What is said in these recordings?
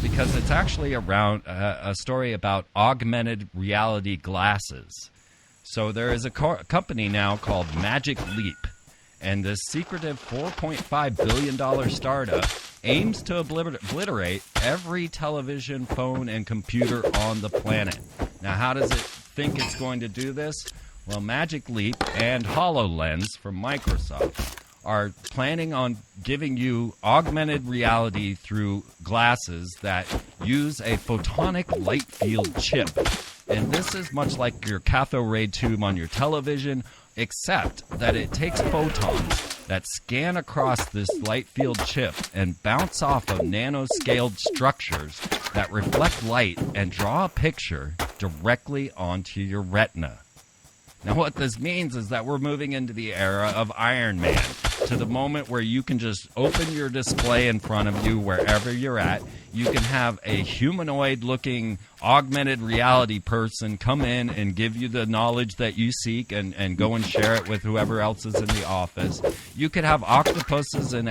because it's actually around a story about augmented reality glasses. So there is a company now called Magic Leap, and this secretive $4.5 billion startup aims to obliterate every television, phone, and computer on the planet. Now, how does it think it's going to do this? Well, Magic Leap and HoloLens from Microsoft are planning on giving you augmented reality through glasses that use a photonic lightfield chip. And this is much like your cathode ray tube on your television, except that it takes photons that scan across this light field chip and bounce off of nano-scaled structures that reflect light and draw a picture directly onto your retina. Now, what this means is that we're moving into the era of Iron Man, to the moment where you can just open your display in front of you wherever you're at. You can have a humanoid-looking augmented reality person come in and give you the knowledge that you seek and go and share it with whoever else is in the office. You could have octopuses and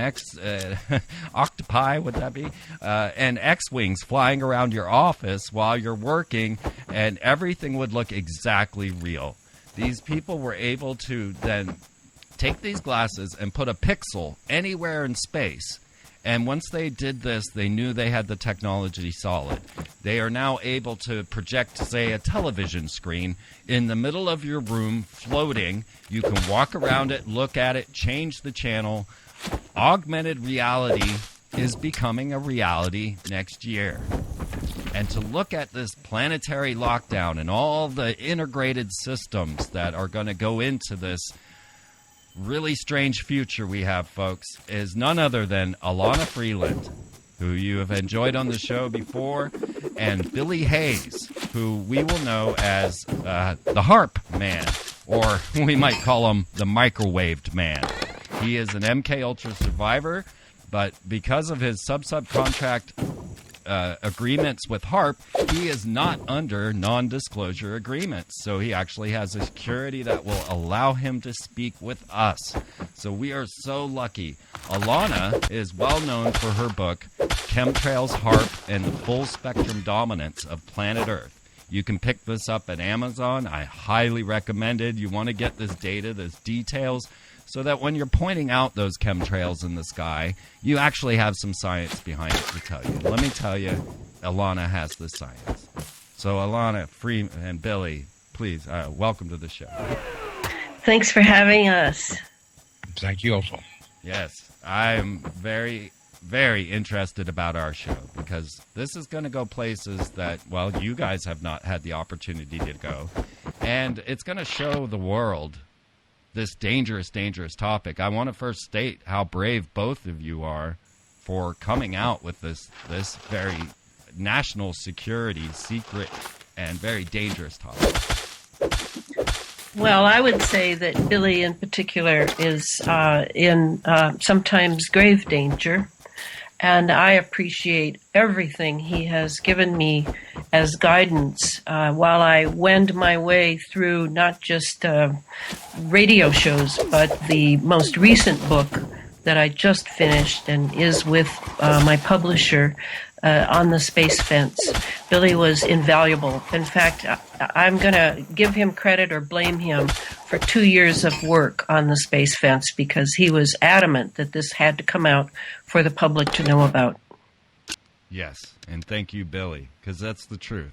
octopi, would that be? And X-wings flying around your office while you're working, and everything would look exactly real. These people were able to then take these glasses and put a pixel anywhere in space. And once they did this, they knew they had the technology solid. They are now able to project, say, a television screen in the middle of your room, floating. You can walk around it, look at it, change the channel. Augmented reality is becoming a reality next year. And to look at this planetary lockdown and all the integrated systems that are going to go into this really strange future we have, folks, is none other than Elana Freeland, who you have enjoyed on the show before, and Billy Hayes, who we will know as the HAARP man, or we might call him the microwaved man. He is an MK Ultra survivor, but because of his subcontract agreements with HAARP, he is not under non-disclosure agreements. So he actually has a security that will allow him to speak with us. So we are so lucky. Elana is well known for her book, Chemtrails, HAARP, and the Full Spectrum Dominance of Planet Earth. You can pick this up at Amazon. I highly recommend it. You want to get this data, this details, so that when you're pointing out those chemtrails in the sky, you actually have some science behind it to tell you. Let me tell you, Elana has the science. So Elana, Freeman, and Billy, please, welcome to the show. Thanks for having us. Thank you also. Yes, I'm very, very interested about our show, because this is going to go places that, well, you guys have not had the opportunity to go. And it's going to show the world this dangerous, dangerous topic. I want to first state how brave both of you are for coming out with this very national security, secret, and very dangerous topic. Well, I would say that Billy in particular is in sometimes grave danger, and I appreciate everything he has given me as guidance while I wend my way through not just radio shows, but the most recent book that I just finished and is with my publisher on the space fence. Billy was invaluable. In fact, I'm going to give him credit or blame him for 2 years of work on the space fence, because he was adamant that this had to come out for the public to know about. Yes, and thank you, Billy, because that's the truth.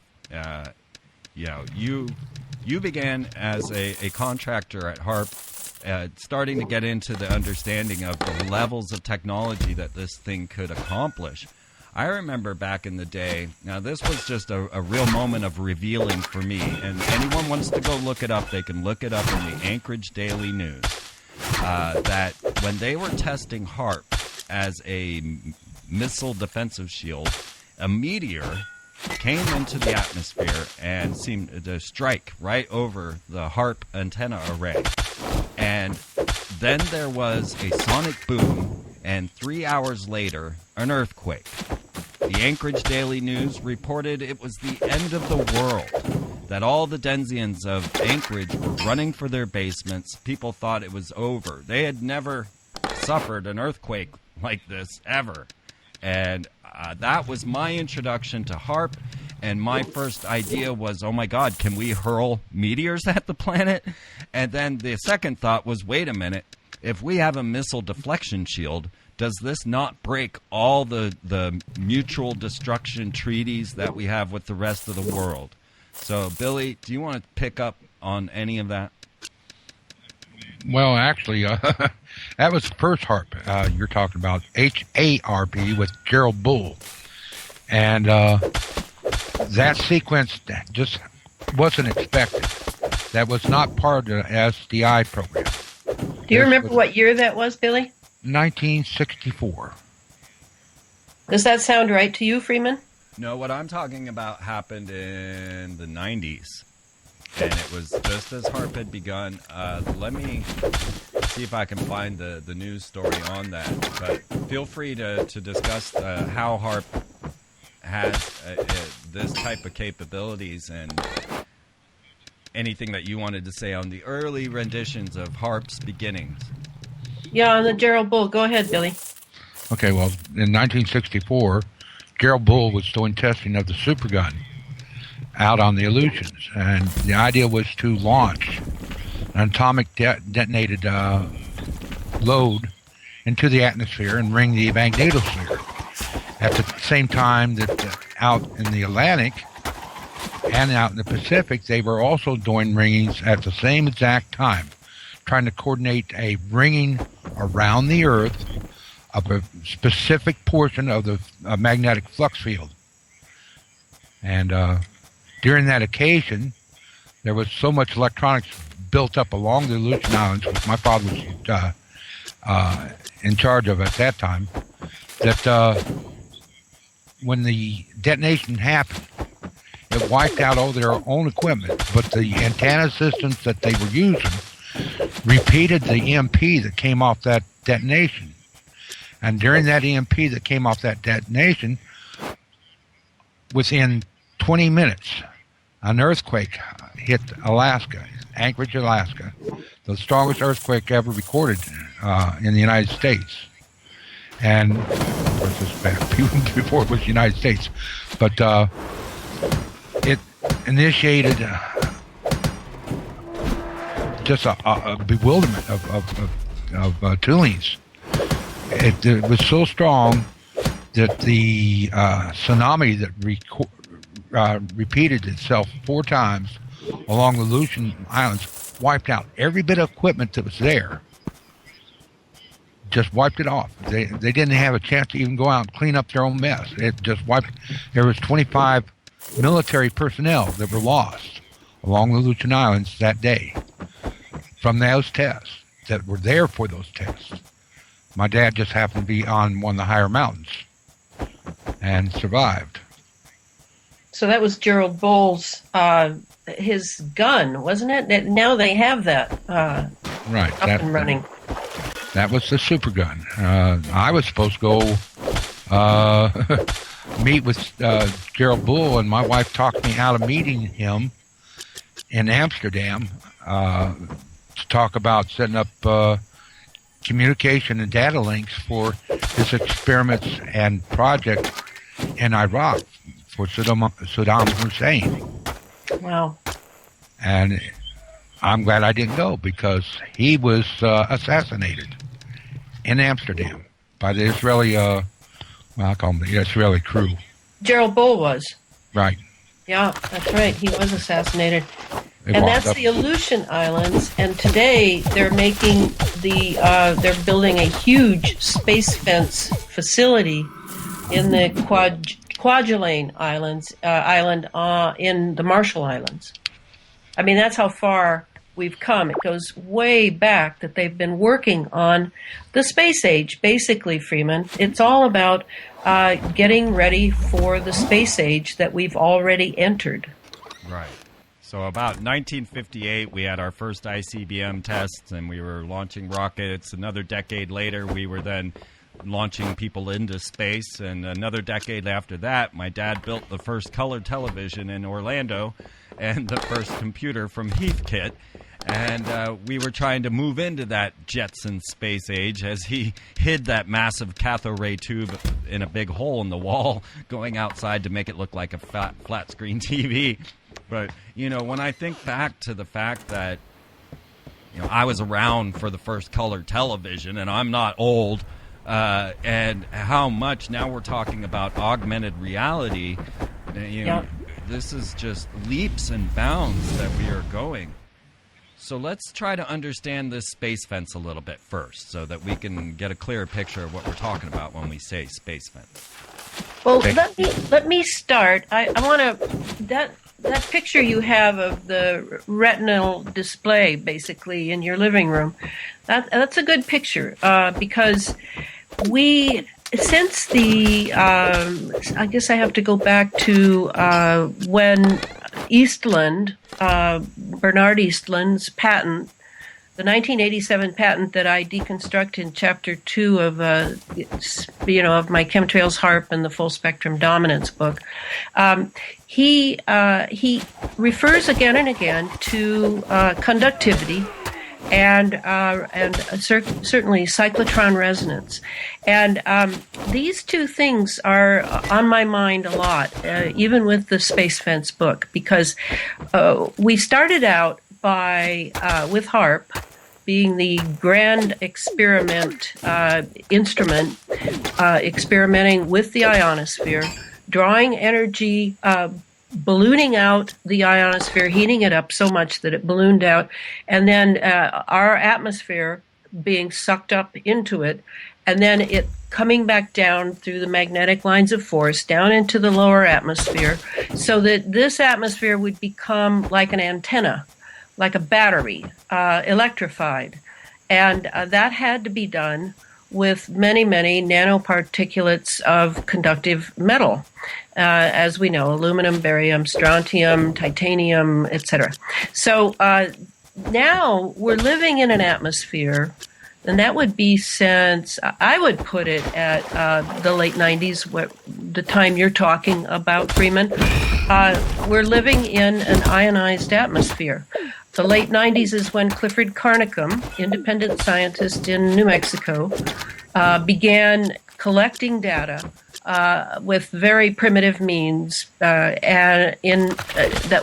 You began as a contractor at HAARP, starting to get into the understanding of the levels of technology that this thing could accomplish. I remember back in the day, now this was just a real moment of revealing for me, and anyone wants to go look it up, they can look it up in the Anchorage Daily News, that when they were testing HAARP as a missile defensive shield, a meteor came into the atmosphere and seemed to strike right over the HAARP antenna array. And then there was a sonic boom, and 3 hours later, an earthquake. The Anchorage Daily News reported it was the end of the world, that all the Denzians of Anchorage were running for their basements. People thought it was over. They had never suffered an earthquake like this, ever. And that was my introduction to HAARP. And my first idea was, oh my God, can we hurl meteors at the planet? And then the second thought was, wait a minute, if we have a missile deflection shield, does this not break all the mutual destruction treaties that we have with the rest of the world? So, Billy, do you want to pick up on any of that? Well, actually, that was the first HAARP you're talking about, HAARP with Gerald Bull. And that sequence just wasn't expected. That was not part of the SDI program. Do you remember what year that was, Billy? 1964. Does that sound right to you, Freeman? No, what I'm talking about happened in the 90s. And it was just as HAARP had begun. Let me see if I can find the news story on that. But feel free to discuss how HAARP has this type of capabilities and anything that you wanted to say on the early renditions of HAARP's beginnings. Yeah, on the Gerald Bull. Go ahead, Billy. Okay, well, in 1964, Gerald Bull was doing testing of the supergun out on the Aleutians, and the idea was to launch an atomic detonated load into the atmosphere and ring the magnetosphere. At the same time that out in the Atlantic and out in the Pacific, they were also doing ringings at the same exact time, trying to coordinate a ringing around the Earth of a specific portion of the magnetic flux field. And during that occasion, there was so much electronics built up along the Aleutian Islands, which my father was in charge of at that time, that when the detonation happened, it wiped out all their own equipment, but the antenna systems that they were using repeated the EMP that came off that detonation. And during that EMP that came off that detonation, within 20 minutes, an earthquake hit Alaska, Anchorage, Alaska, the strongest earthquake ever recorded in the United States. And of course, this was back before it was the United States, but it initiated just a bewilderment of Tulines. It was so strong that the tsunami that repeated itself 4 times along the Aleutian Islands wiped out every bit of equipment that was there. Just wiped it off. They didn't have a chance to even go out and clean up their own mess. It just wiped. There was 25 military personnel that were lost along the Aleutian Islands that day from those tests that were there for those tests. My dad just happened to be on one of the higher mountains and survived. So that was Gerald Bull's, his gun, wasn't it? Now they have that right, up and running. That was the super gun. I was supposed to go meet with Gerald Bull, and my wife talked me out of meeting him in Amsterdam to talk about setting up communication and data links for his experiments and project in Iraq for Saddam Hussein. Wow. And I'm glad I didn't go because he was assassinated in Amsterdam by the Israeli, I call them the Israeli crew. Gerald Bull was. Right. Yeah, that's right. He was assassinated. And that's the Aleutian Islands. And today they're making they're building a huge space fence facility in the Kwajalein Islands, island in the Marshall Islands. I mean, that's how far we've come. It goes way back that they've been working on the space age, basically, Freeman. It's all about getting ready for the space age that we've already entered. Right. So about 1958, we had our first ICBM tests, and we were launching rockets. Another decade later, we were then launching people into space. And another decade after that, my dad built the first color television in Orlando and the first computer from Heathkit. And we were trying to move into that Jetson space age as he hid that massive cathode ray tube in a big hole in the wall going outside to make it look like a flat screen TV. But, when I think back to the fact that, I was around for the first color television, and I'm not old, and how much now we're talking about augmented reality, this is just leaps and bounds that we are going. So let's try to understand this space fence a little bit first so that we can get a clearer picture of what we're talking about when we say space fence. Well, let me start. I want to that picture you have of the retinal display, basically in your living room. That's a good picture because since the I guess I have to go back to when Eastland, Bernard Eastland's patent, the 1987 patent that I deconstruct in Chapter 2 of of my Chemtrails HAARP and the Full Spectrum Dominance book. He refers again and again to conductivity and certainly cyclotron resonance. And these two things are on my mind a lot, even with the Space Fence book, because we started out with HAARP being the grand experiment instrument, experimenting with the ionosphere, drawing energy, ballooning out the ionosphere, heating it up so much that it ballooned out, and then our atmosphere being sucked up into it, and then it coming back down through the magnetic lines of force down into the lower atmosphere, so that this atmosphere would become like an antenna, like a battery, electrified. And that had to be done with many, many nanoparticulates of conductive metal, as we know, aluminum, barium, strontium, titanium, etc. So now we're living in an atmosphere, and that would be since, I would put it at the late 90s, the time you're talking about, Freeman. We're living in an ionized atmosphere. The late 90s is when Clifford Carnicom, independent scientist in New Mexico, began collecting data with very primitive means that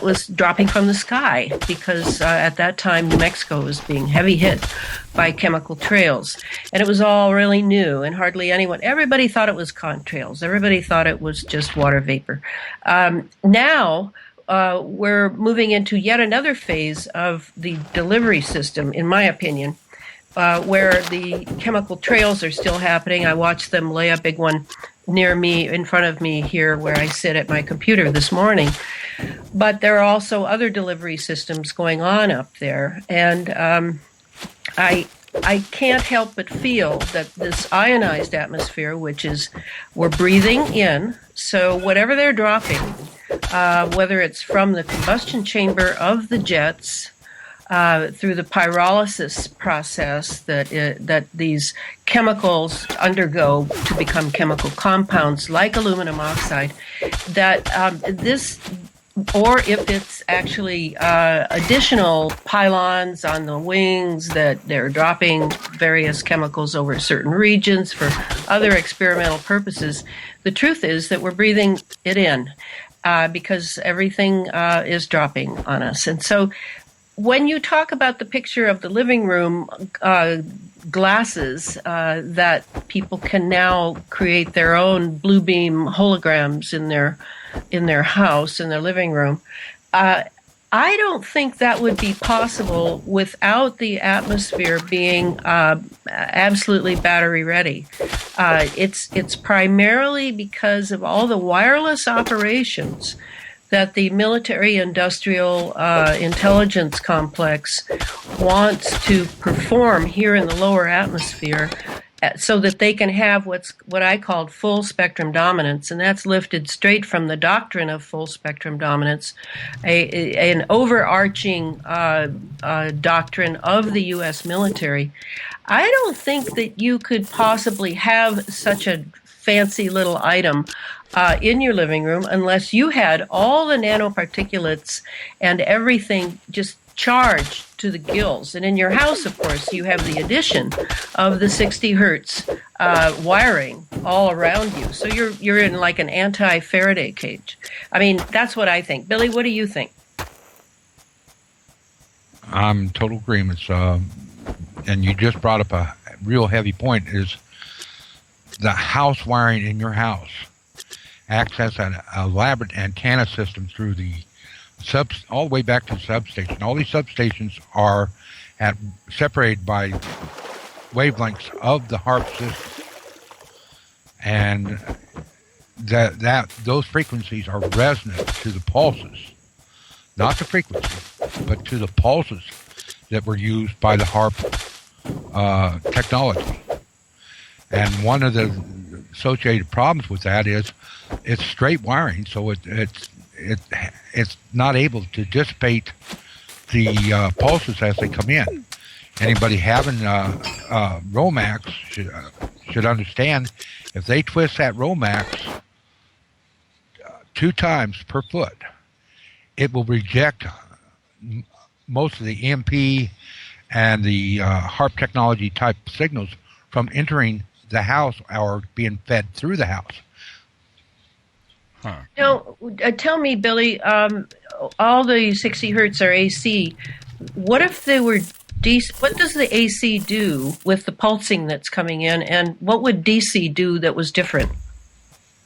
was dropping from the sky, because at that time New Mexico was being heavy hit by chemical trails. And it was all really new, and everybody thought it was contrails. Everybody thought it was just water vapor. Now, we're moving into yet another phase of the delivery system, in my opinion, where the chemical trails are still happening. I watched them lay a big one near me, in front of me here where I sit at my computer this morning. But there are also other delivery systems going on up there. And I can't help but feel that this ionized atmosphere, which is we're breathing in, so whatever they're dropping, whether it's from the combustion chamber of the jets, through the pyrolysis process that these chemicals undergo to become chemical compounds like aluminum oxide, or if it's actually additional pylons on the wings that they're dropping various chemicals over certain regions for other experimental purposes, the truth is that we're breathing it in because everything is dropping on us. And so when you talk about the picture of the living room glasses that people can now create their own blue beam holograms in their house, in their living room, I don't think that would be possible without the atmosphere being absolutely battery ready. It's primarily because of all the wireless operations that the military-industrial intelligence complex wants to perform here in the lower atmosphere, so that they can have what I called full spectrum dominance, and that's lifted straight from the doctrine of full spectrum dominance, an overarching doctrine of the U.S. military. I don't think that you could possibly have such a fancy little item in your living room unless you had all the nanoparticulates and everything just charged to the gills. And in your house, of course, you have the addition of the 60 hertz wiring all around you. So you're in like an anti-Faraday cage. I mean, that's what I think. Billy, what do you think? I'm in total agreement. And you just brought up a real heavy point, is the house wiring in your house acts as an elaborate antenna system through the all the way back to the substation. All these substations are separated by wavelengths of the HAARP system, and those frequencies are resonant to the pulses, not the frequency, but to the pulses that were used by the HAARP technology. And one of the associated problems with that is it's straight wiring, so it's not able to dissipate the pulses as they come in. Anybody having Romax should understand, if they twist that Romax 2 times per foot, it will reject most of the EMP and the HAARP technology type signals from entering the house or being fed through the house. Huh. Now, tell me, Billy, all the 60 hertz are AC. What if they were DC? What does the AC do with the pulsing that's coming in, and what would DC do that was different?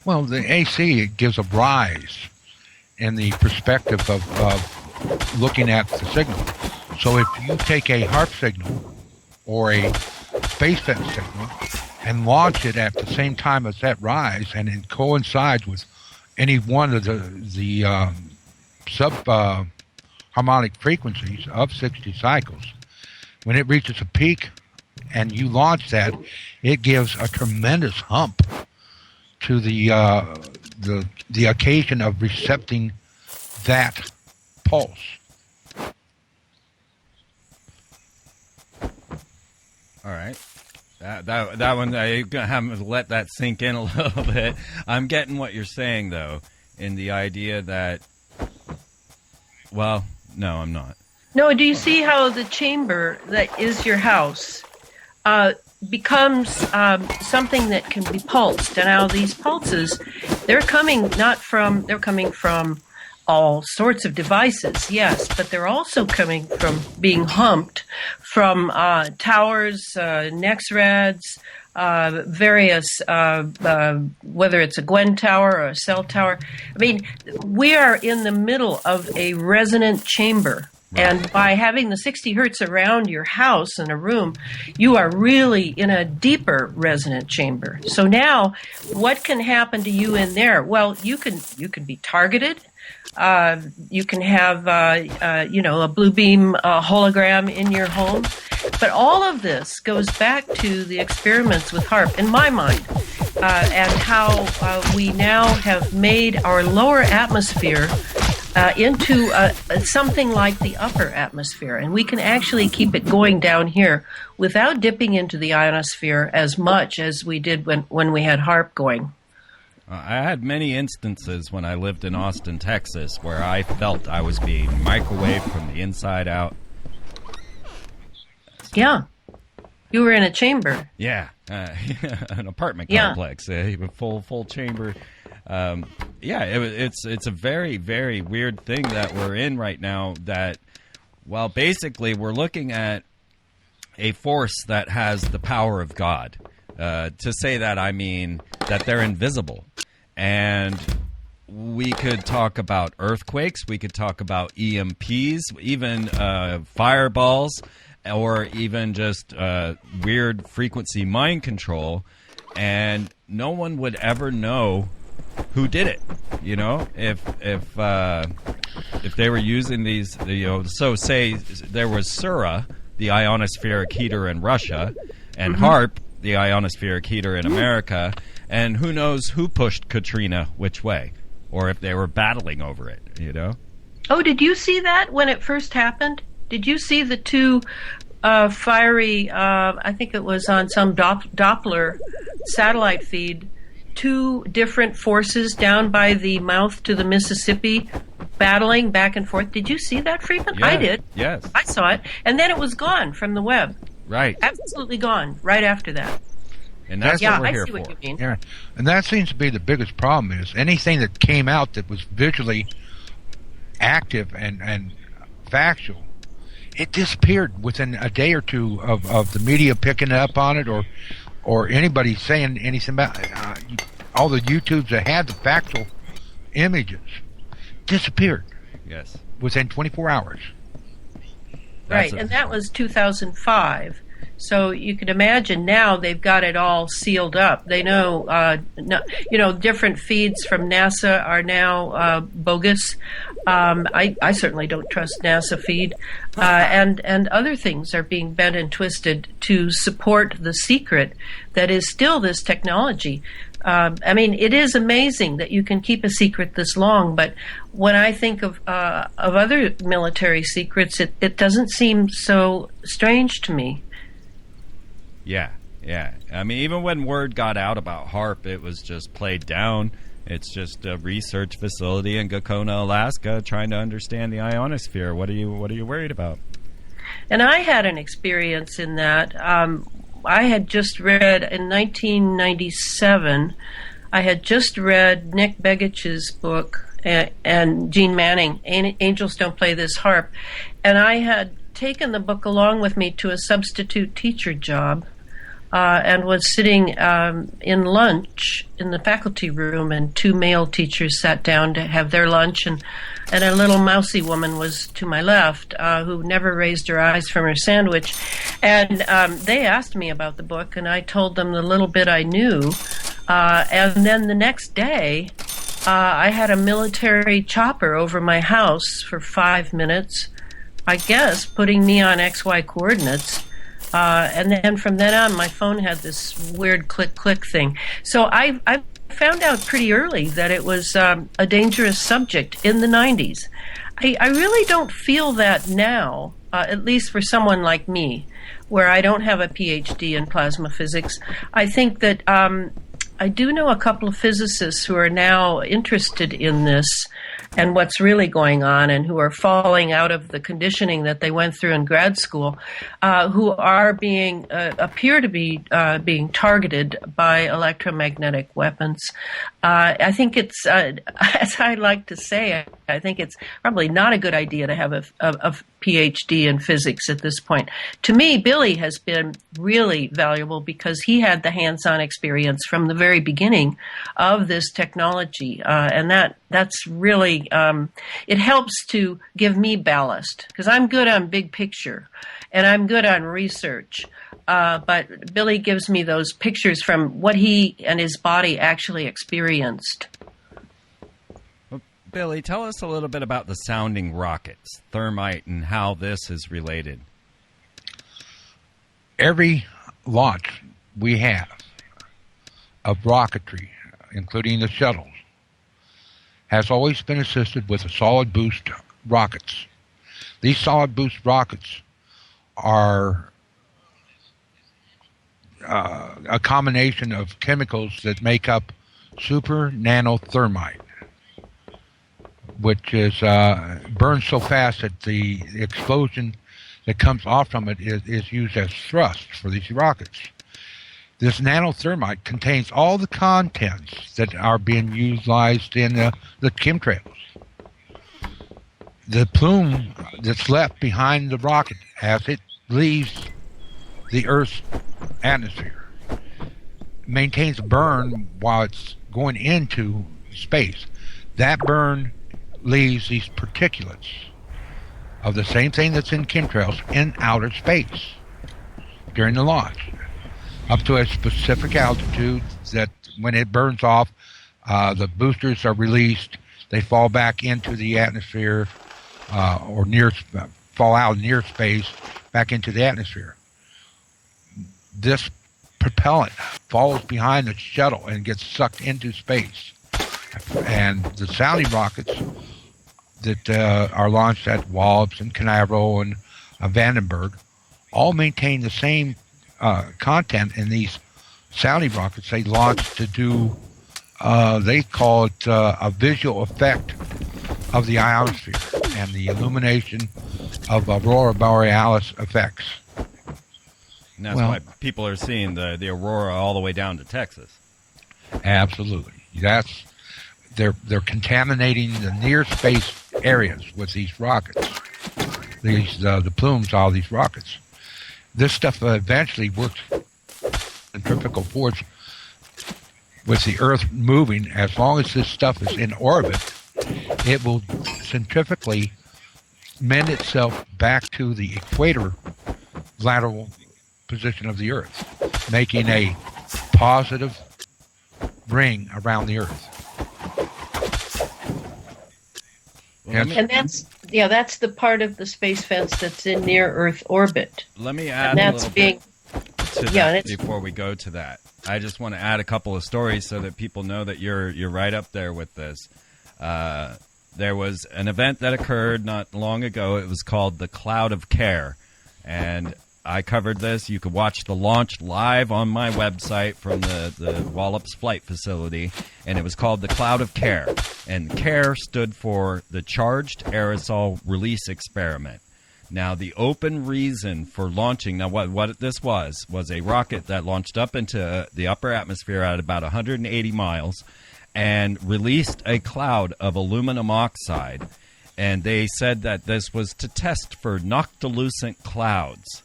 Well, the AC gives a rise in the perspective of looking at the signal. So if you take a HAARP signal or a space fence signal and launch it at the same time as that rise, and it coincides with any one of the sub-harmonic frequencies of 60 cycles, when it reaches a peak and you launch that, it gives a tremendous hump to the occasion of recepting that pulse. All right. That one, I'm going to have to let that sink in a little bit. I'm getting what you're saying, though, in the idea that, well, no, I'm not. No, do you see how the chamber that is your house becomes something that can be pulsed? And now these pulses, they're coming from all sorts of devices, yes, but they're also coming from being humped from towers, NexRads, various, whether it's a Gwen tower or a cell tower. I mean, we are in the middle of a resonant chamber. And by having the 60 hertz around your house in a room, you are really in a deeper resonant chamber. So now, what can happen to you in there? Well, you can be targeted. You can have, a blue beam hologram in your home. But all of this goes back to the experiments with HAARP, in my mind, and how we now have made our lower atmosphere into something like the upper atmosphere. And we can actually keep it going down here without dipping into the ionosphere as much as we did when we had HAARP going. I had many instances when I lived in Austin, Texas, where I felt I was being microwaved from the inside out. Yeah. You were in a chamber. Yeah. An apartment complex. Full chamber. It's a very, very weird thing that we're in right now, that, well, basically we're looking at a force that has the power of God. To say that, I mean that they're invisible. And we could talk about earthquakes, we could talk about EMPs, even fireballs, or even just weird frequency mind control, and no one would ever know who did it. You know, if they were using these, so say there was Sura, the ionospheric heater in Russia, and HAARP, the ionospheric heater in America, and who knows who pushed Katrina which way, or if they were battling over it, Oh, did you see that when it first happened? Did you see the two fiery, I think it was on some Doppler satellite feed, two different forces down by the mouth to the Mississippi battling back and forth. Did you see that, Freeman? Yeah, I did. yes. I saw it. And then it was gone from the web. Right. Absolutely gone right after that. And that's Yeah, what we're I here see for. what you mean. Yeah, and that seems to be the biggest problem is anything that came out that was visually active and factual, it disappeared within a day or two of the media picking up on it or anybody saying anything about all the YouTubes that had the factual images disappeared Yes. within 24 hours. Right, and that was 2005. So you can imagine now they've got it all sealed up. They know, different feeds from NASA are now bogus. I certainly don't trust NASA feed, and other things are being bent and twisted to support the secret that is still this technology. It is amazing that you can keep a secret this long, but when I think of other military secrets, it doesn't seem so strange to me. Yeah. Even when word got out about HAARP, it was just played down. It's just a research facility in Gakona, Alaska, trying to understand the ionosphere. What are you worried about? And I had an experience in that. I had just read in 1997. I had just read Nick Begich's book and Gene Manning, "Angels Don't Play This HAARP," and I had taken the book along with me to a substitute teacher job. And was sitting in lunch in the faculty room, and two male teachers sat down to have their lunch, and a little mousy woman was to my left who never raised her eyes from her sandwich. And they asked me about the book, and I told them the little bit I knew. And then the next day, I had a military chopper over my house for 5 minutes, I guess, putting me on XY coordinates. And then from then on, my phone had this weird click thing. So I found out pretty early that it was a dangerous subject in the 90s. I really don't feel that now, at least for someone like me, where I don't have a PhD in plasma physics. I think that I do know a couple of physicists who are now interested in this and what's really going on, and who are falling out of the conditioning that they went through in grad school, who are appear to be being targeted by electromagnetic weapons. I think it's, as I like to say, I think it's probably not a good idea to have a PhD in physics at this point. To me, Billy has been really valuable because he had the hands-on experience from the very beginning of this technology, and that's really, it helps to give me ballast, because I'm good on big picture and I'm good on research, but Billy gives me those pictures from what he and his body actually experienced. Billy, tell us a little bit about the sounding rockets, thermite, and how this is related. Every launch we have of rocketry, including the shuttles, has always been assisted with a solid boost rockets. These solid boost rockets are a combination of chemicals that make up super nanothermite, which is burns so fast that the explosion that comes off from it is used as thrust for these rockets. This nanothermite contains all the contents that are being utilized in the chemtrails. The plume that's left behind the rocket as it leaves the Earth's atmosphere maintains a burn while it's going into space. That burn leaves these particulates of the same thing that's in chemtrails in outer space during the launch, up to a specific altitude that when it burns off, the boosters are released. They fall back into the atmosphere or fall out near space back into the atmosphere. This propellant falls behind the shuttle and gets sucked into space. And the sounding rockets that are launched at Wallops and Canaveral and Vandenberg all maintain the same content in these sounding rockets. They launch to do, they call it a visual effect of the ionosphere and the illumination of aurora borealis effects. And that's why people are seeing the aurora all the way down to Texas. Absolutely. They're contaminating the near space areas with these rockets. The plumes, all these rockets. This stuff eventually works centrifugal force with the Earth moving. As long as this stuff is in orbit, it will centrifugally mend itself back to the equator lateral position of the Earth, making a positive ring around the Earth. And that's the part of the space fence that's in near Earth orbit. Let me add a little bit to that before we go to that. I just want to add a couple of stories so that people know that you're right up there with this. There was an event that occurred not long ago. It was called the Cloud of Care, and I covered this. You could watch the launch live on my website from the Wallops Flight Facility, and it was called the Cloud of Care. And CARE stood for the Charged Aerosol Release Experiment. Now, the open reason for launching, now what this was a rocket that launched up into the upper atmosphere at about 180 miles and released a cloud of aluminum oxide. And they said that this was to test for noctilucent clouds.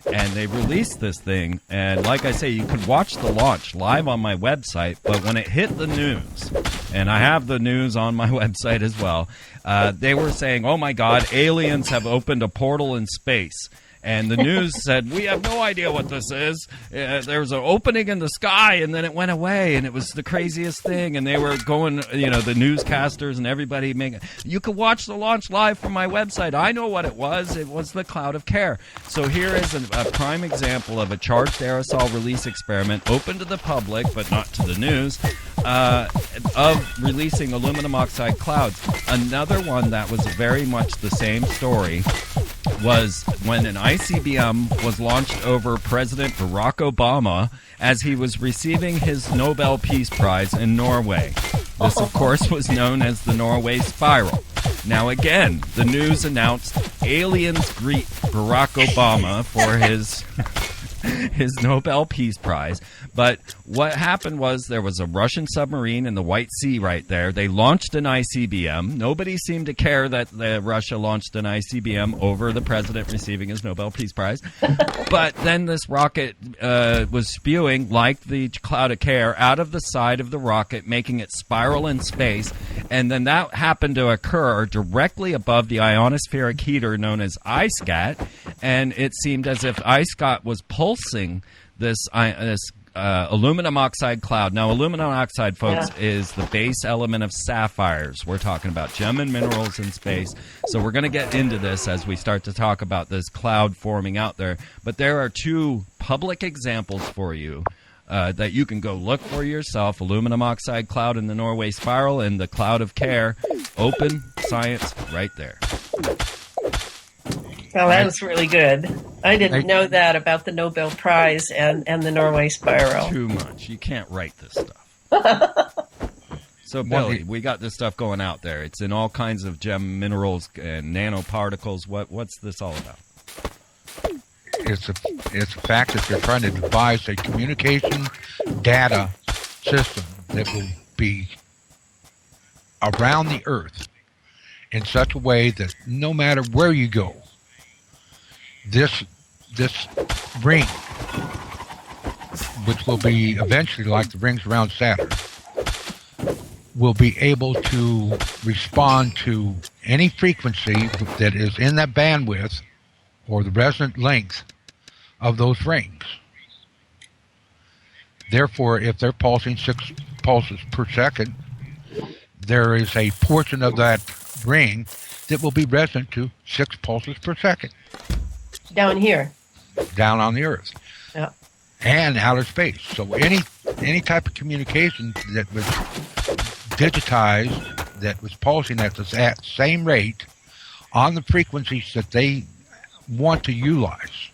And they released this thing, and like I say, you could watch the launch live on my website, but when it hit the news, and I have the news on my website as well, they were saying, oh my God, aliens have opened a portal in space. And the news said, we have no idea what this is. There was an opening in the sky, and then it went away, and it was the craziest thing. And they were going, the newscasters and everybody you could watch the launch live from my website. I know what it was. It was the Cloud of Care. So here is a prime example of a charged aerosol release experiment open to the public, but not to the news, of releasing aluminum oxide clouds. Another one that was very much the same story was when an ICBM was launched over President Barack Obama as he was receiving his Nobel Peace Prize in Norway. This, of course, was known as the Norway Spiral. Now, again, the news announced aliens greet Barack Obama for his Nobel Peace Prize. But what happened was there was a Russian submarine in the White Sea right there. They launched an ICBM. Nobody seemed to care that Russia launched an ICBM over the president receiving his Nobel Peace Prize. But then this rocket was spewing, like the Cloud of Care, out of the side of the rocket, making it spiral in space. And then that happened to occur directly above the ionospheric heater known as ISCAT. And it seemed as if ISCAT was pulsing this aluminum oxide cloud. Now, aluminum oxide, folks, is the base element of sapphires. We're talking about gem and minerals in space. So we're going to get into this as we start to talk about this cloud forming out there. But there are two public examples for you that you can go look for yourself. Aluminum oxide cloud in the Norway Spiral and the Cloud of Care. Open science right there. Well, that was really good. I didn't know that about the Nobel Prize and the Norway Spiral. Too much. You can't write this stuff. So, Billy, we got this stuff going out there. It's in all kinds of gem minerals and nanoparticles. What's this all about? It's a fact that they're trying to devise a communication data system that will be around the Earth in such a way that no matter where you go, this ring, which will be eventually like the rings around Saturn, will be able to respond to any frequency that is in that bandwidth or the resonant length of those rings. Therefore, if they're pulsing 6 pulses per second, there is a portion of that ring that will be resonant to 6 pulses per second. Down here. Down on the Earth. Yeah. And outer space. So any type of communication that was digitized, that was pulsing at the same rate on the frequencies that they want to utilize,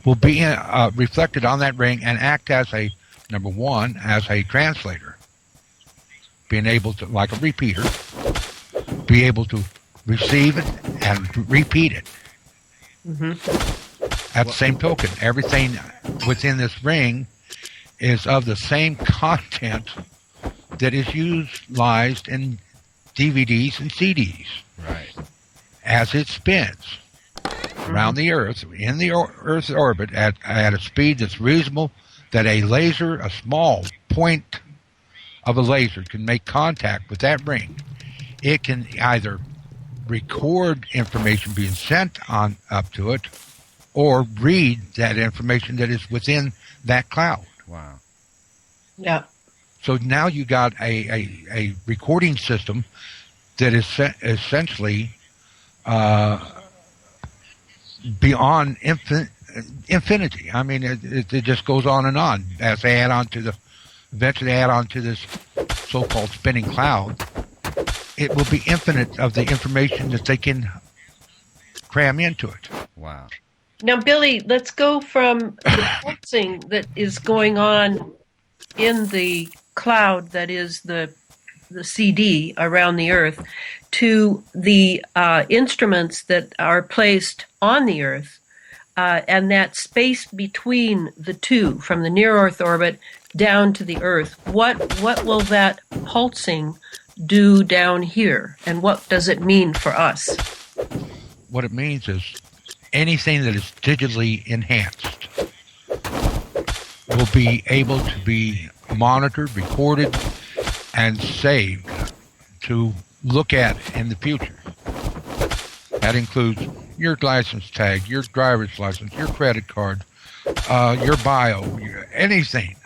will be reflected on that ring and act as number one, as a translator, being able to, like a repeater, be able to receive it and repeat it. At the same token, everything within this ring is of the same content that is utilized in DVDs and CDs. Right. As it spins around the Earth, in the Earth's orbit, at a speed that's reasonable, that a laser, a small point of a laser, can make contact with that ring. It can either record information being sent on up to it, or read that information that is within that cloud. Wow. Yeah. So now you got a recording system that is essentially beyond infinity. I mean, it just goes on and on as they eventually add on to this so-called spinning cloud. It will be infinite of the information that they can cram into it. Wow. Now, Billy, let's go from the pulsing that is going on in the cloud that is the CD around the Earth to the instruments that are placed on the Earth, and that space between the two, from the near-Earth orbit down to the Earth. What will that pulsing do down here, and what does it mean for us? What it means is anything that is digitally enhanced will be able to be monitored, recorded, and saved to look at in the future. That includes your license tag, your driver's license, your credit card, your bio, anything,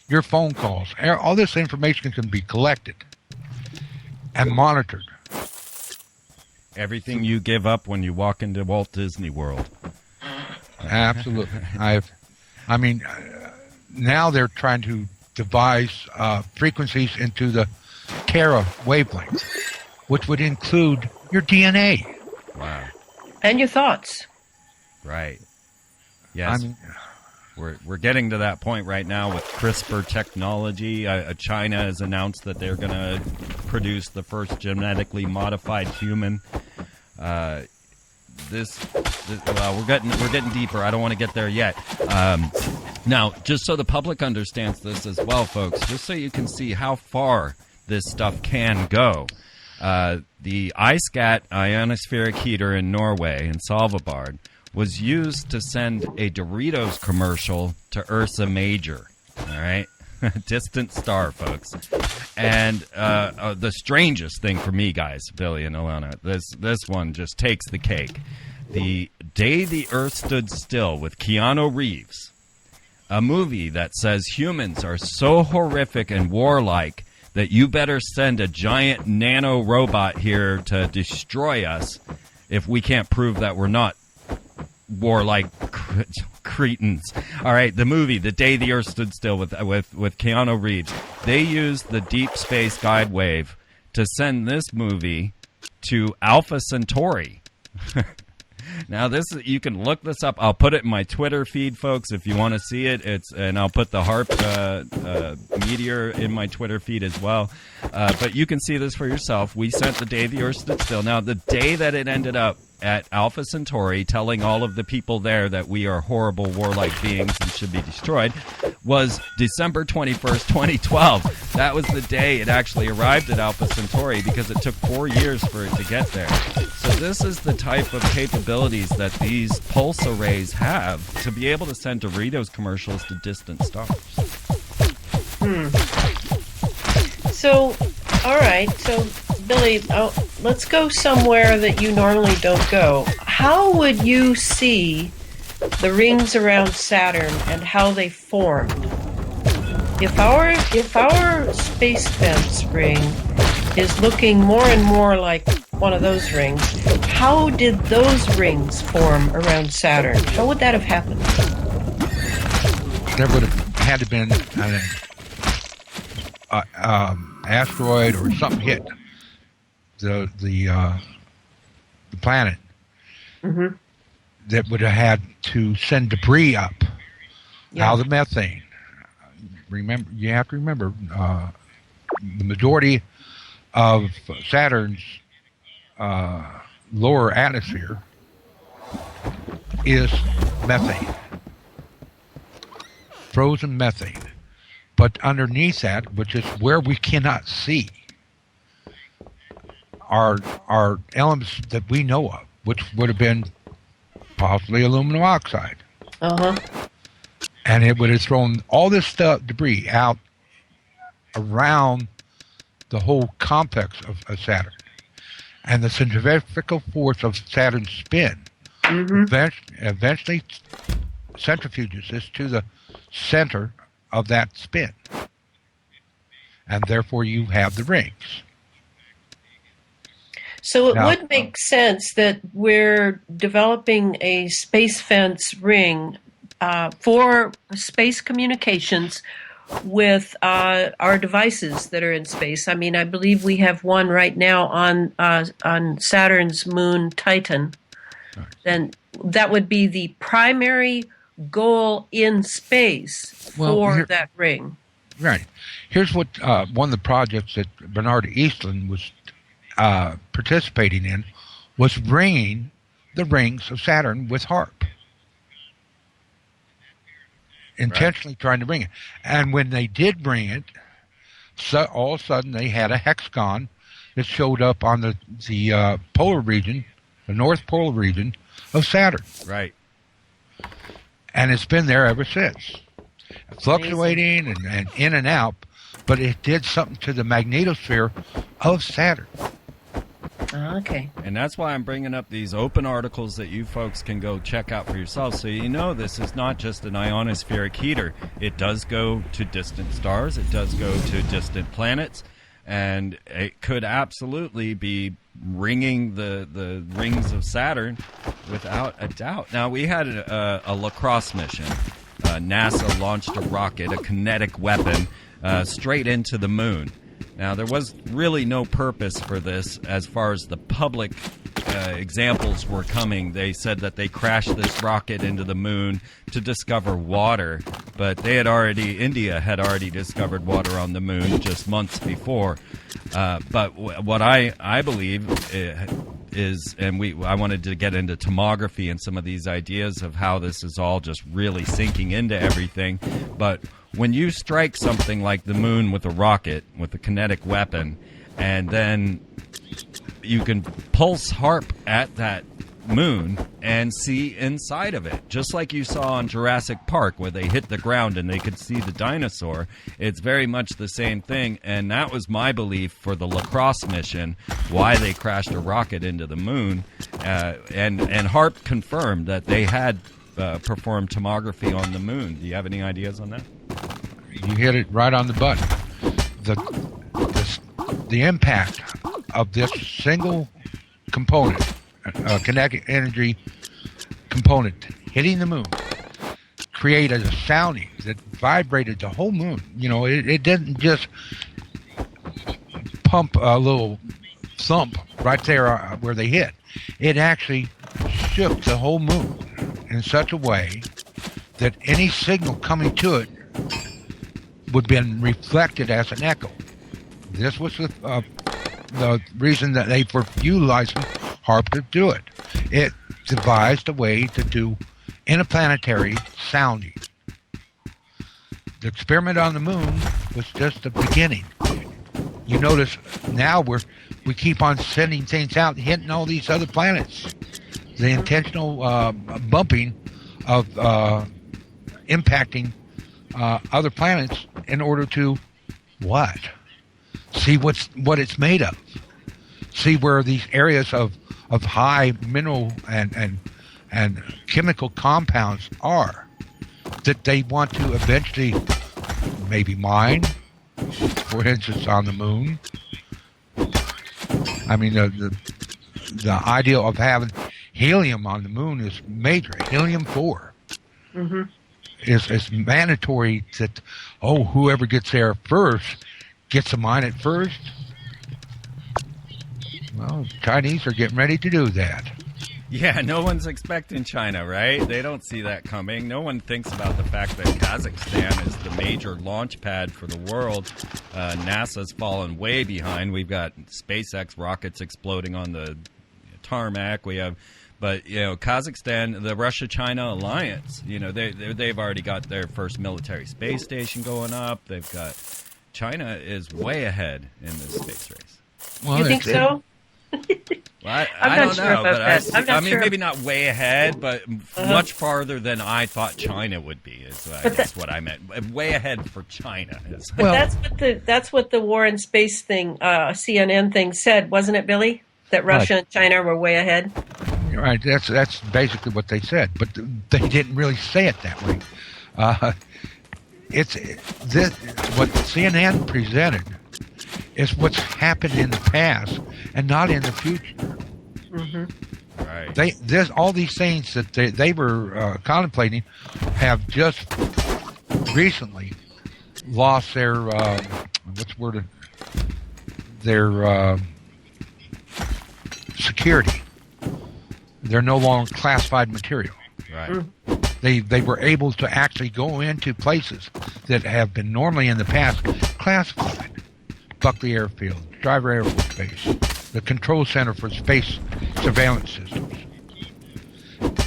your phone calls. All this information can be collected and monitored. Everything you give up when you walk into Walt Disney World. Absolutely. Now they're trying to devise frequencies into the tera wavelength, which would include your DNA. Wow. And your thoughts. Right. Yes. We're getting to that point right now with CRISPR technology. China has announced that they're going to produce the first genetically modified human. We're getting deeper. I don't want to get there yet. Now, just so the public understands this as well, folks, just so you can see how far this stuff can go. The iSCAT ionospheric heater in Norway, in Svalbard, was used to send a Doritos commercial to Ursa Major. All right? Distant star, folks. And the strangest thing for me, guys, Billy and Elana, this one just takes the cake. The Day the Earth Stood Still with Keanu Reeves, a movie that says humans are so horrific and warlike that you better send a giant nano robot here to destroy us if we can't prove that we're not warlike cretins. All right, the movie The Day the Earth Stood Still with Keanu Reeves. They used the deep space guide wave to send this movie to Alpha Centauri. Now, you can look this up. I'll put it in my Twitter feed, folks, if you want to see it. And I'll put the HAARP meteor in my Twitter feed as well. But you can see this for yourself. We sent The Day the Earth Stood Still. Now, the day that it ended up at Alpha Centauri, telling all of the people there that we are horrible warlike beings and should be destroyed, was December 21st, 2012. That was the day it actually arrived at Alpha Centauri, because it took 4 years for it to get there. So this is the type of capabilities that these pulse arrays have to be able to send Doritos commercials to distant stars. So, all right. So, Billy, let's go somewhere that you normally don't go. How would you see the rings around Saturn and how they formed? If our space fence ring is looking more and more like one of those rings, how did those rings form around Saturn? How would that have happened? There would have had to been an asteroid or something hit the planet that would have had to send debris up out of the methane. You have to remember the majority of Saturn's lower atmosphere is methane, frozen methane. But underneath that, which is where we cannot see, are elements that we know of, which would have been possibly aluminum oxide. And it would have thrown all this debris out around the whole complex of Saturn. And the centrifugal force of Saturn's spin eventually centrifuges this to the center of that spin. And therefore you have the rings. So it would make sense that we're developing a space fence ring for space communications with our devices that are in space. I mean, I believe we have one right now on Saturn's moon Titan. Then that would be the primary goal in space for that ring. Right. Here's what one of the projects that Bernard Eastlund was participating in was ringing the rings of Saturn with HAARP. Intentionally trying to bring it. And when they did bring it, so all of a sudden they had a hexagon that showed up on the polar region, the North Polar region of Saturn. Right. And it's been there ever since. Fluctuating and in and out, but it did something to the magnetosphere of Saturn. Okay. And that's why I'm bringing up these open articles that you folks can go check out for yourselves. So you know this is not just an ionospheric heater. It does go to distant stars. It does go to distant planets. And it could absolutely be ringing the rings of Saturn without a doubt. Now, we had a Lacrosse mission. NASA launched a rocket, a kinetic weapon, straight into the moon. Now, there was really no purpose for this as far as the public examples were coming. They said that they crashed this rocket into the moon to discover water, but India had already discovered water on the moon just months before. But what I believe is, and I wanted to get into tomography and some of these ideas of how this is all just really sinking into everything, but when you strike something like the moon with a rocket, with a kinetic weapon, and then you can pulse HAARP at that moon and see inside of it, just like you saw on Jurassic Park where they hit the ground and they could see the dinosaur. It's very much the same thing, and that was my belief for the Lacrosse mission, why they crashed a rocket into the moon, and HAARP confirmed that they had performed tomography on the moon. Do you have any ideas on that? You hit it right on the button. The impact of this single component, kinetic energy component, hitting the moon, created a sounding that vibrated the whole moon. You know, it didn't just pump a little thump right there where they hit. It actually shook the whole moon in such a way that any signal coming to it would have been reflected as an echo. This was the reason that they were utilizing HAARP to do it. It devised a way to do interplanetary sounding. The experiment on the moon was just the beginning. You notice now we keep on sending things out, hitting all these other planets. The intentional bumping of impacting other planets in order to what? See what it's made of. See where these areas of high mineral and chemical compounds are that they want to eventually maybe mine, for instance, on the moon. I mean, the idea of having helium on the moon is major. Helium-4 is mandatory that, whoever gets there first gets to mine it first. Well, the Chinese are getting ready to do that. Yeah, no one's expecting China, right? They don't see that coming. No one thinks about the fact that Kazakhstan is the major launch pad for the world. NASA's fallen way behind. We've got SpaceX rockets exploding on the tarmac. But Kazakhstan, the Russia-China alliance, they've already got their first military space station going up. China is way ahead in this space race. Well, you think so? Well, I don't know, but I mean, sure. maybe not way ahead, but much farther than I thought China would be. Is I guess what I meant. Way ahead for China. That's what the War and Space thing, CNN thing said, wasn't it, Billy? That Russia and China were way ahead. Right. That's basically what they said, but they didn't really say it that way. What CNN presented is what's happened in the past and not in the future. Mm-hmm. Right. All these things that they were contemplating have just recently lost their their security. They're no longer classified material. Right. They were able to actually go into places that have been normally in the past classified. Buckley Airfield, Driver Air Force Base, the Control Center for Space Surveillance Systems.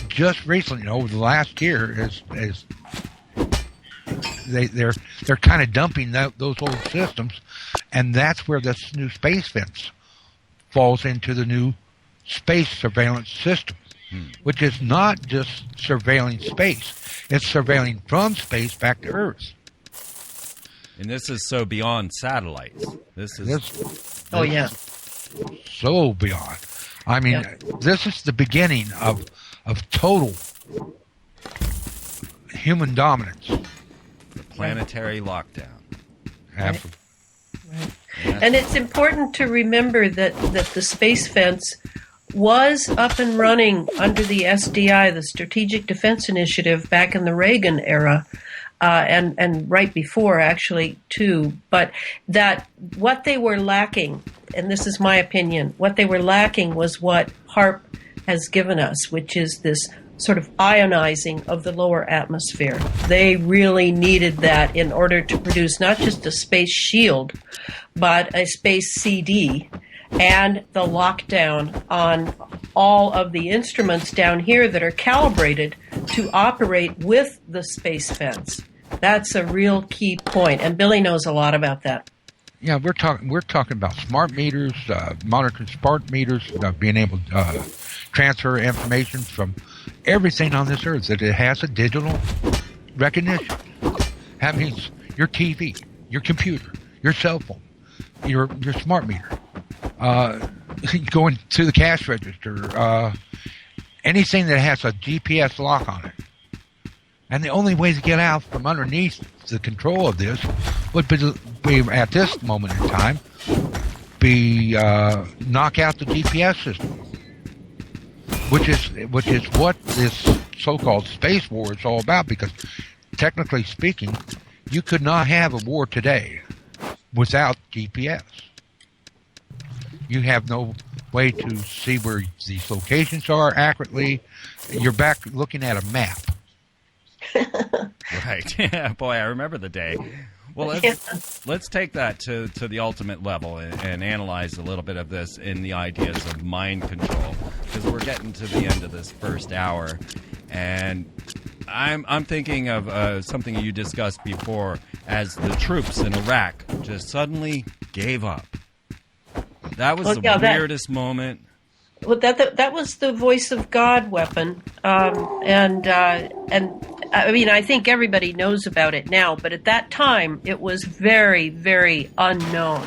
Just recently, over the last year, they're kind of dumping those old systems, and that's where this new space fence falls into the new space surveillance system, which is not just surveilling space; it's surveilling from space back to Earth. And this is so beyond satellites. This so beyond. I mean, This is the beginning of total human dominance. The planetary lockdown. Absolutely. Right. And it's important to remember that the space fence was up and running under the SDI, the Strategic Defense Initiative, back in the Reagan era. And right before, actually, too. But that what they were lacking, and this is my opinion, what they were lacking was what HAARP has given us, which is this sort of ionizing of the lower atmosphere. They really needed that in order to produce not just a space shield, but a space CD and the lockdown on all of the instruments down here that are calibrated to operate with the space fence. That's a real key point, and Billy knows a lot about that. Yeah, we're talking about smart meters, monitoring smart meters, being able to transfer information from everything on this earth that it has a digital recognition. That means your TV, your computer, your cell phone, your smart meter, going to the cash register, anything that has a GPS lock on it. And the only way to get out from underneath the control of this would be at this moment in time, knock out the GPS system, which is what this so-called space war is all about. Because technically speaking, you could not have a war today without GPS. You have no way to see where these locations are accurately. You're back looking at a map. Right. Yeah, boy, I remember the day. Well, let's take that to the ultimate level and analyze a little bit of this in the ideas of mind control, because we're getting to the end of this first hour, and I'm thinking of something you discussed before, as the troops in Iraq just suddenly gave up. That was the weirdest moment. Well, that was the voice of God weapon, and I mean, I think everybody knows about it now, but at that time it was very, very unknown,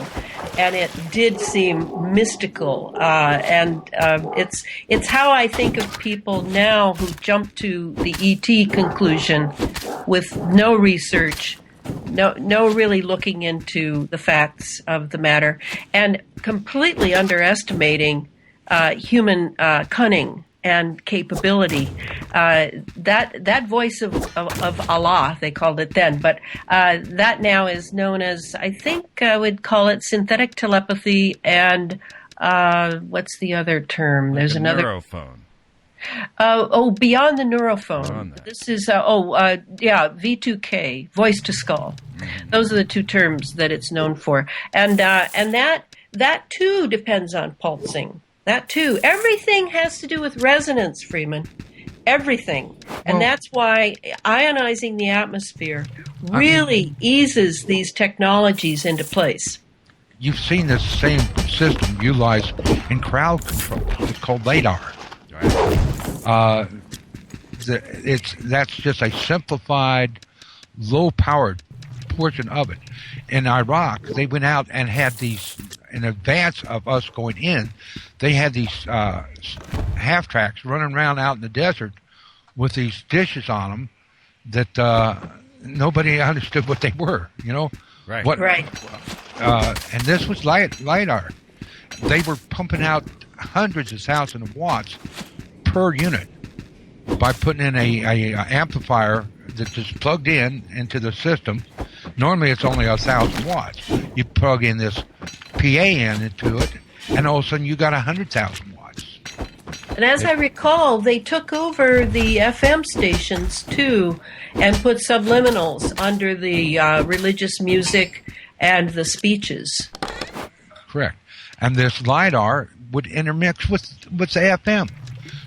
and it did seem mystical. And it's how I think of people now who jump to the ET conclusion with no research, no really looking into the facts of the matter, and completely underestimating human cunning and capability. That voice of Allah, they called it then, but that now is known as, I think I would call it synthetic telepathy, and what's the other term? Like There's another neurophone. Beyond the neurophone. Beyond that. This is V2K, voice to skull. Mm-hmm. Those are the two terms that it's known for, and that too depends on pulsing. That too, everything has to do with resonance, Freeman. Everything, and that's why ionizing the atmosphere really eases these technologies into place. You've seen this same system utilized in crowd control. It's called LADAR. Right. That's just a simplified, low-powered portion of it. In Iraq, they went out and had these, in advance of us going in, they had these Halftracks running around out in the desert with these dishes on them that nobody understood what they were, you know? Right. Right. And this was LiDAR. They were pumping out hundreds of thousands of watts per unit by putting in a amplifier that just plugged in into the system. Normally it's only 1,000 watts. You plug in this PA into it, and all of a sudden you got 100,000 watts. And as I recall, they took over the FM stations too and put subliminals under the religious music and the speeches. Correct. And this LiDAR would intermix with the FM.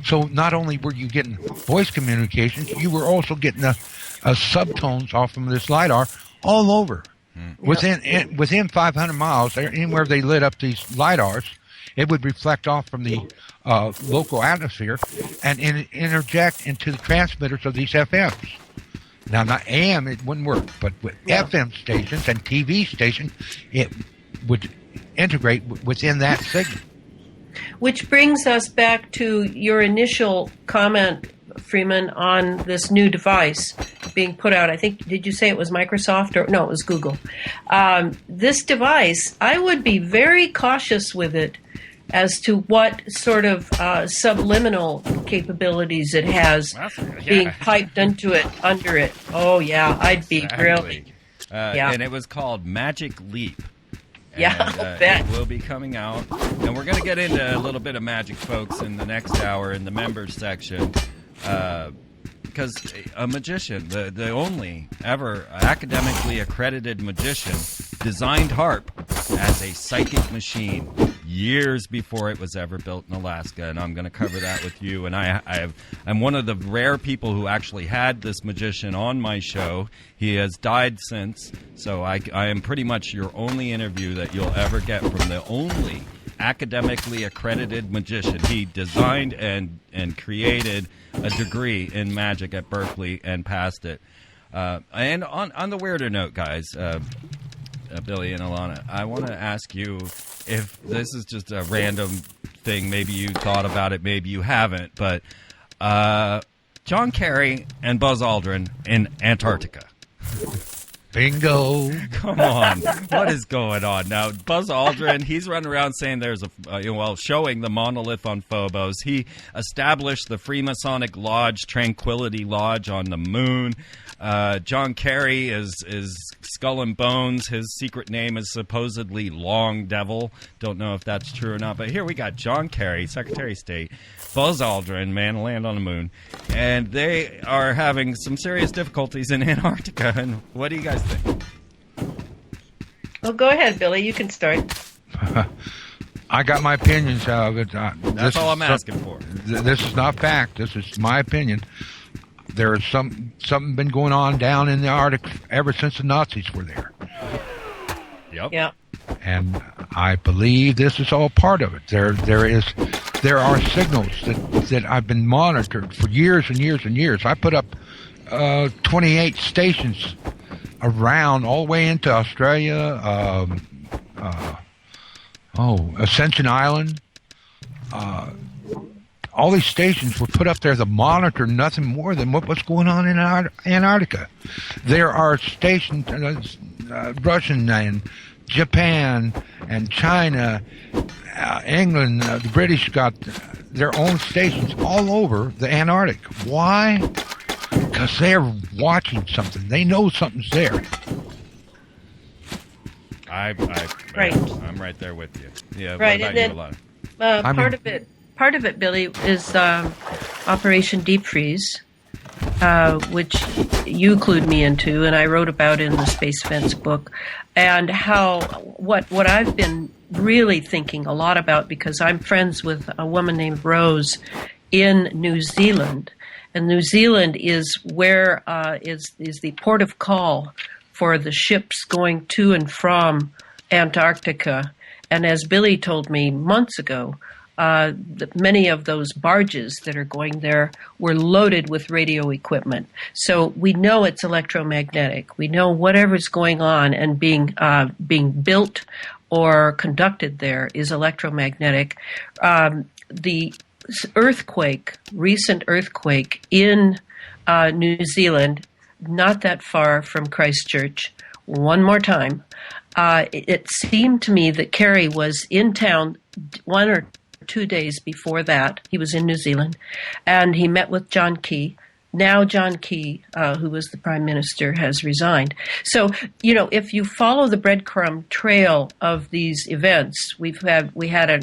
So not only were you getting voice communications, you were also getting the subtones off from this LiDAR all over. Within 500 miles, anywhere they lit up these LiDARs, it would reflect off from the local atmosphere and interject into the transmitters of these FMs. Now, not AM, it wouldn't work, but with FM stations and TV stations, it would integrate within that signal. Which brings us back to your initial comment, Freeman, on this new device being put out. I think, did you say it was Microsoft or no, it was Google? This device, I would be very cautious with it as to what sort of subliminal capabilities it has being piped into it, under it. Oh, yeah, I'd be really... And it was called Magic Leap. Yeah, and, I'll bet. It will be coming out. And we're going to get into a little bit of magic, folks, in the next hour in the members section. Because a magician, the only ever academically accredited magician, designed HAARP as a psychic machine years before it was ever built in Alaska, and I'm going to cover that with you. And I'm one of the rare people who actually had this magician on my show. He has died since, so I am pretty much your only interview that you'll ever get from the only academically accredited magician. He designed and created a degree in magic at Berkeley and passed it. And on the weirder note, guys, Billy and Elana, I want to ask you if this is just a random thing. Maybe you thought about it, maybe you haven't, but John Kerry and Buzz Aldrin in Antarctica. Bingo. Come on. What is going on? Now, Buzz Aldrin, he's running around saying there's showing the monolith on Phobos. He established the Freemasonic Lodge, Tranquility Lodge on the moon. John Kerry is Skull and Bones. His secret name is supposedly Long Devil. Don't know if that's true or not. But here we got John Kerry, Secretary of State, Buzz Aldrin, man to land on the moon. And they are having some serious difficulties in Antarctica. And what do you guys think? Well, go ahead, Billy. You can start. I got my opinions out of it. That's all I'm asking for. This is not fact. This is my opinion. There is something been going on down in the Arctic ever since the Nazis were there. Yep. Yeah. And I believe this is all part of it. There are signals that I've been monitored for years and years and years. I put up 28 stations around all the way into Australia, Ascension Island. All these stations were put up there to monitor nothing more than what was going on in Antarctica. There are stations, Russian and Japan and China, England, the British got their own stations all over the Antarctic. Why? Because they're watching something. They know something's there. Right. I'm right there with you. Yeah. Right, What and about then you, Elana? part of it part of it, Billy, is Operation Deep Freeze, which you clued me into, and I wrote about in the Space Fence book, and how what I've been really thinking a lot about, because I'm friends with a woman named Rose in New Zealand, and New Zealand is where is the port of call for the ships going to and from Antarctica. And as Billy told me months ago, many of those barges that are going there were loaded with radio equipment. So we know it's electromagnetic. We know whatever's going on and being built or conducted there is electromagnetic. The recent earthquake in New Zealand, not that far from Christchurch, one more time, it seemed to me that Kerry was in town 1 or 2 days before that. He was in New Zealand, and he met with John Key. Now John Key, who was the prime minister, has resigned. So, if you follow the breadcrumb trail of these events, we had an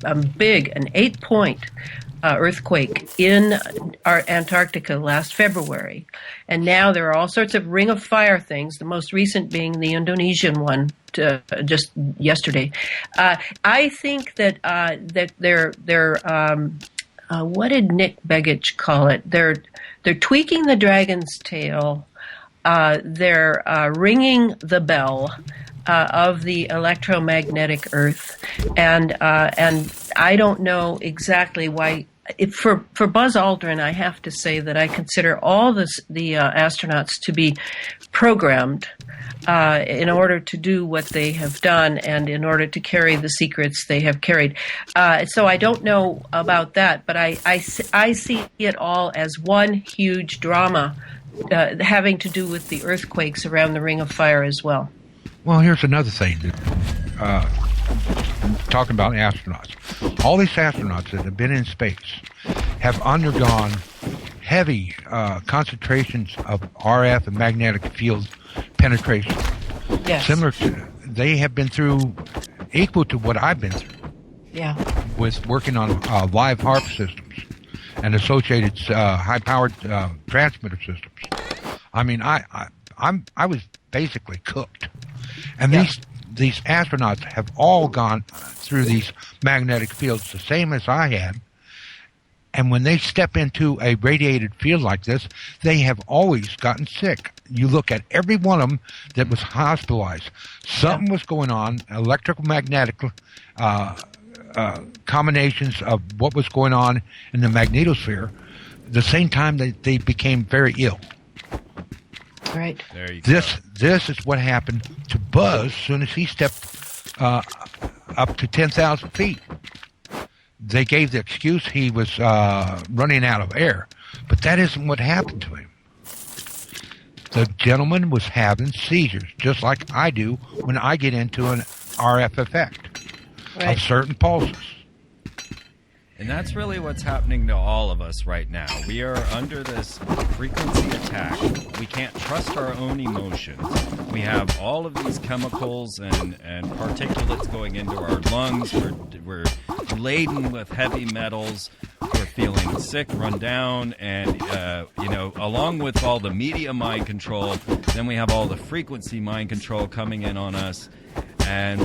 8-point earthquake in our Antarctica last February, and now there are all sorts of ring of fire things. The most recent being the Indonesian one just yesterday. I think that they're what did Nick Begich call it? They're tweaking the dragon's tail. They're ringing the bell of the electromagnetic Earth, and I don't know exactly why. For Buzz Aldrin, I have to say that I consider all the astronauts to be programmed in order to do what they have done and in order to carry the secrets they have carried. So I don't know about that, but I see it all as one huge drama having to do with the earthquakes around the Ring of Fire as well. Well, here's another thing. Talking about astronauts. All these astronauts that have been in space have undergone heavy concentrations of RF and magnetic field penetration. Yes. Similar to, they have been through, equal to what I've been through. Yeah. With working on live HAARP systems and associated high-powered transmitter systems. I mean, I was basically cooked. And these astronauts have all gone through these magnetic fields the same as I had. And when they step into a radiated field like this, they have always gotten sick. You look at every one of them that was hospitalized. Something was going on, electromagnetic combinations of what was going on in the magnetosphere, the same time that they became very ill. Right. There you go. This is what happened to Buzz as soon as he stepped up to 10,000 feet. They gave the excuse he was running out of air, but that isn't what happened to him. The gentleman was having seizures, just like I do when I get into an RF effect of certain pulses. And that's really what's happening to all of us right now. We are under this frequency attack. We can't trust our own emotions. We have all of these chemicals and particulates going into our lungs. We're laden with heavy metals. We're feeling sick, run down, and, along with all the media mind control, then we have all the frequency mind control coming in on us. And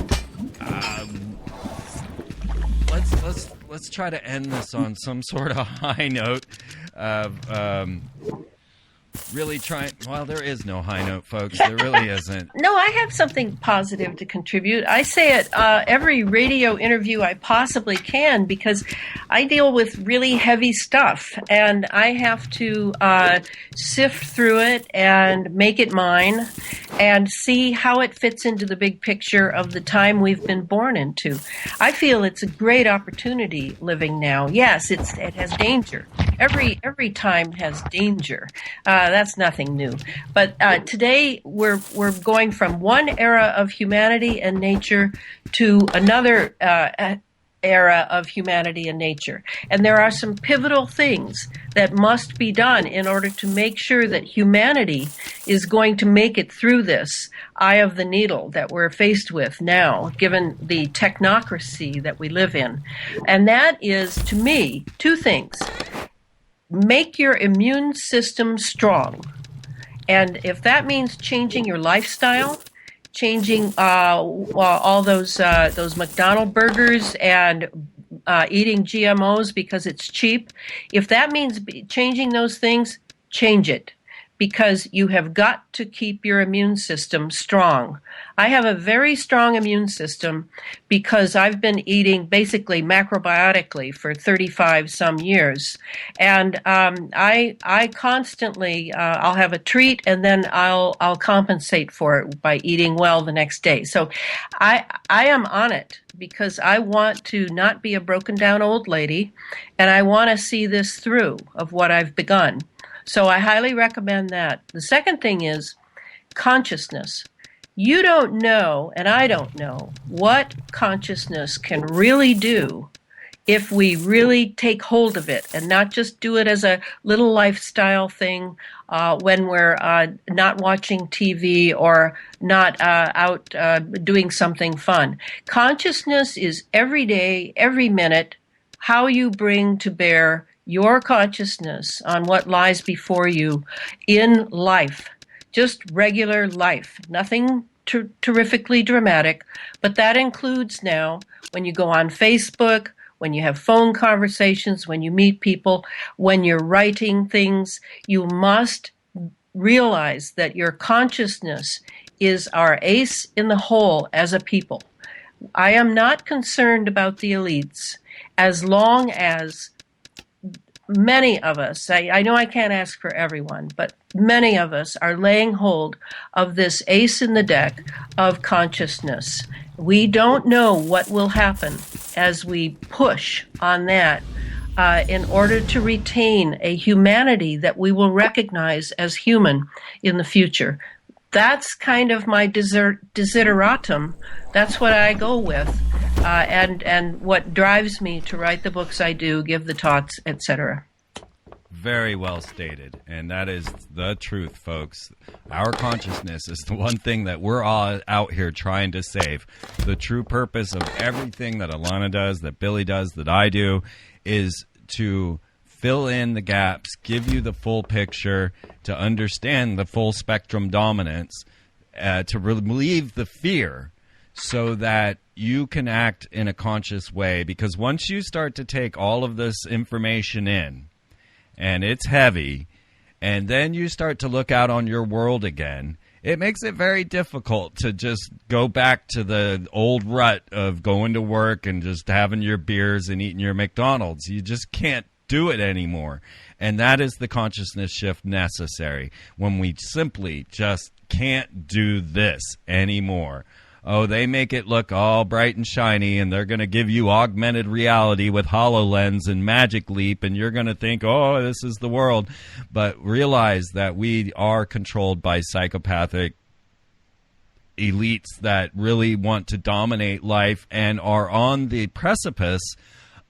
let's try to end this on some sort of high note of really trying. Well, there is no high note, folks. There really isn't. No, I have something positive to contribute. I say it every radio interview I possibly can, because I deal with really heavy stuff, and I have to sift through it and make it mine and see how it fits into the big picture of the time we've been born into. I feel it's a great opportunity living now. Yes, it has danger. Every time has danger. That's nothing new. But today we're going from one era of humanity and nature to another era of humanity and nature. And there are some pivotal things that must be done in order to make sure that humanity is going to make it through this eye of the needle that we're faced with now, given the technocracy that we live in. And that is, to me, two things. Make your immune system strong. And if that means changing your lifestyle, changing all those McDonald's burgers and eating GMOs because it's cheap, if that means changing those things, change it. Because you have got to keep your immune system strong. I have a very strong immune system because I've been eating basically macrobiotically for 35 some years. And I constantly, I'll have a treat and then I'll compensate for it by eating well the next day. So I am on it because I want to not be a broken down old lady, and I want to see this through of what I've begun. So I highly recommend that. The second thing is consciousness. You don't know, and I don't know, what consciousness can really do if we really take hold of it and not just do it as a little lifestyle thing when we're not watching TV or not out doing something fun. Consciousness is every day, every minute, how you bring to bear your consciousness on what lies before you in life, just regular life, nothing terrifically dramatic, but that includes now when you go on Facebook, when you have phone conversations, when you meet people, when you're writing things, you must realize that your consciousness is our ace in the hole as a people. I am not concerned about the elites as long as many of us, I know I can't ask for everyone, but many of us are laying hold of this ace in the deck of consciousness. We don't know what will happen as we push on that in order to retain a humanity that we will recognize as human in the future. That's kind of my desideratum. That's what I go with, and what drives me to write the books I do, give the talks, etc. Very well stated, and that is the truth, folks. Our consciousness is the one thing that we're all out here trying to save. The true purpose of everything that Elana does, that Billy does, that I do, is to fill in the gaps, give you the full picture, to understand the full spectrum dominance, to relieve the fear so that you can act in a conscious way. Because once you start to take all of this information in, and it's heavy, and then you start to look out on your world again, it makes it very difficult to just go back to the old rut of going to work and just having your beers and eating your McDonald's. You just can't do it anymore. And that is the consciousness shift necessary when we simply just can't do this anymore. Oh, they make it look all bright and shiny, and they're going to give you augmented reality with HoloLens and Magic Leap, and you're going to think, oh, this is the world. But realize that we are controlled by psychopathic elites that really want to dominate life and are on the precipice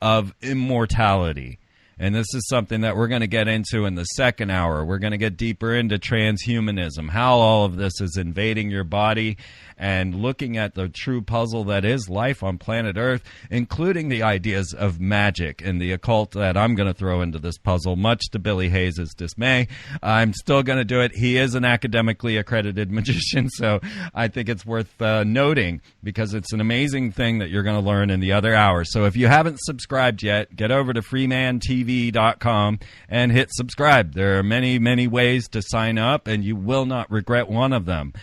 of immortality. And this is something that we're going to get into in the second hour. We're going to get deeper into transhumanism, how all of this is invading your body, and looking at the true puzzle that is life on planet Earth, including the ideas of magic and the occult that I'm going to throw into this puzzle, much to Billy Hayes' dismay. I'm still going to do it. He is an academically accredited magician, so I think it's worth noting, because it's an amazing thing that you're going to learn in the other hour. So if you haven't subscribed yet, get over to freemantv.com and hit subscribe. There are many, many ways to sign up, and you will not regret one of them.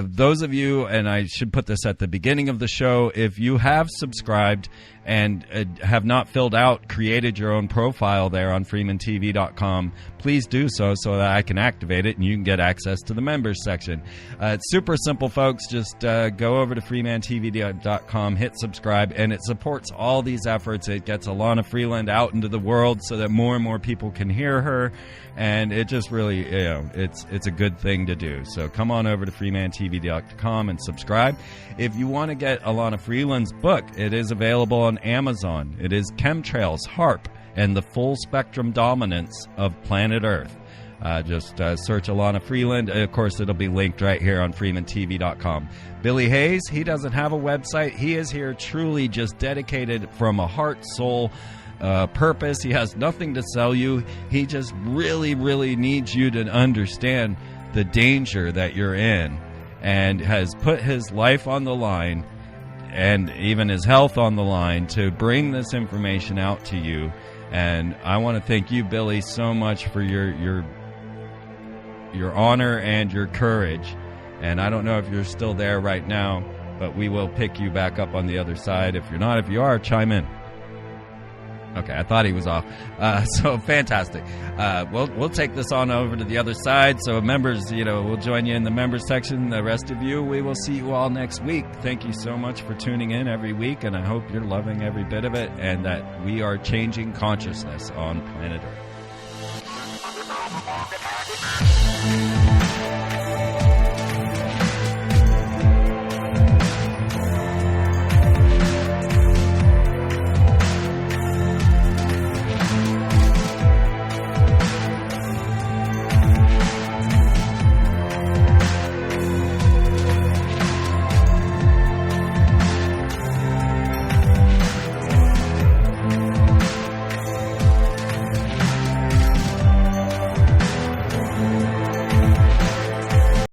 Those of you, and I should put this at the beginning of the show, if you have subscribed and have not filled out, created your own profile there on freemantv.com, please do so that I can activate it and you can get access to the members section. It's super simple, folks. Just go over to freemantv.com, hit subscribe, and it supports all these efforts. It gets Elana Freeland out into the world world so that more and more people can hear her. And it just really, it's a good thing to do. So come on over to freemantv.com and subscribe. If you want to get Elana Freeland's book, it is available on Amazon. It is Chemtrails, HAARP, and the Full Spectrum Dominance of Planet Earth. Just search Elana Freeland. Of course, it'll be linked right here on freemantv.com. Billy Hayes, he doesn't have a website. He is here truly just dedicated from a heart, soul, purpose. He has nothing to sell you. He just really, really needs you to understand the danger that you're in, and has put his life on the line and even his health on the line to bring this information out to you. And I want to thank you, Billy, so much for your honor and your courage. And I don't know if you're still there right now, but we will pick you back up on the other side. If you're not, if you are, chime in. Okay, I thought he was off. So fantastic. We'll take this on over to the other side. So members, we'll join you in the members section. The rest of you, we will see you all next week. Thank you so much for tuning in every week, and I hope you're loving every bit of it, and that we are changing consciousness on planet Earth.